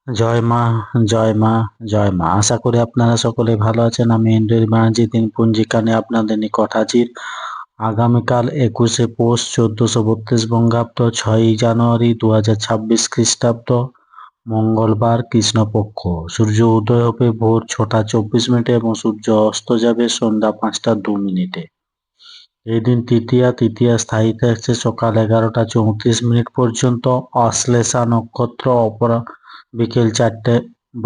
জয় মা, জয় মা, জয় মা। আশা করি আপনারা সকলে ভালো আছেন। আমি এন্ড্রয়েড ব্যানার্জি দিন পঞ্জিকা নিয়ে আপনাদের নিকট হাজির। আগামীকাল 21শে পৌষ 1432 বঙ্গাব্দ 6ই জানুয়ারি 2026 খ্রিস্টাব্দ মঙ্গলবার কৃষ্ণপক্ষ। সূর্য উদয় হবে ভোর 6টা 24 মিনিটে এবং সূর্য অস্ত যাবে সন্ধ্যা 5টা 2 মিনিটে। এই দিন তৃতীয়া স্থায়ী থাকছে সকাল 11টা 34 মিনিট পর্যন্ত, অশ্লেষা নক্ষত্র বিকেল 4টে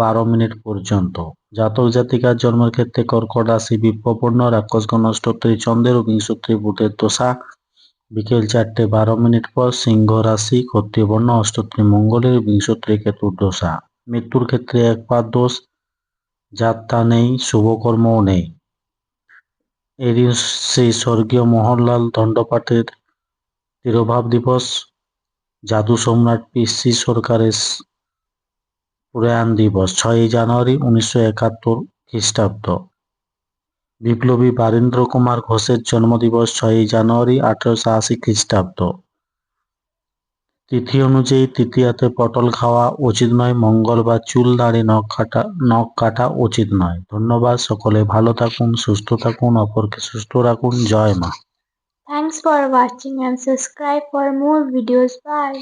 12 মিনিট পর্যন্ত। জাতক জাতিকার জন্মের ক্ষেত্রে কর্কট রাশি বিপ্রপন্ন, রাক্ষসগণ অষ্টত্রী চন্দ্রের ও বিংশত্রী বুধের দশা বিকেল 4টে 12 মিনিট পর। সিংহ রাশি ক্ষত্রিয় বর্ণ অষ্টত্রী মঙ্গলের বিংশত্রী কেতুর দশা। মৃত্যুর ক্ষেত্রে একপাত দোষ, যাত্রা নেই, শুভকর্মও নেই। এদিন শ্রী স্বর্গীয় মোহনলাল দণ্ডপাঠের তিরোভাব দিবস, জাদু সম্রাট পিসি সরকারের প্রয়াণ দিবস 6ই জানুয়ারি 1971 খ্রিস্টাব্দ। বিপ্লবী বারীন্দ্র কুমার ঘোষের জন্মদিবস 6ই জানুয়ারি 1880 খ্রিস্টাব্দ। তিথি অনুযায়ী তৃতীয়াতে পটল খাওয়া উচিত নয়, মঙ্গলবার চুল দাড়ি নখ কাটা উচিত নয়। ধন্যবাদ। সকলে ভালো থাকুন, সুস্থ থাকুন, অপরকে সুস্থ রাখুন। জয় মা। Thanks for watching and subscribe for more videos. Bye.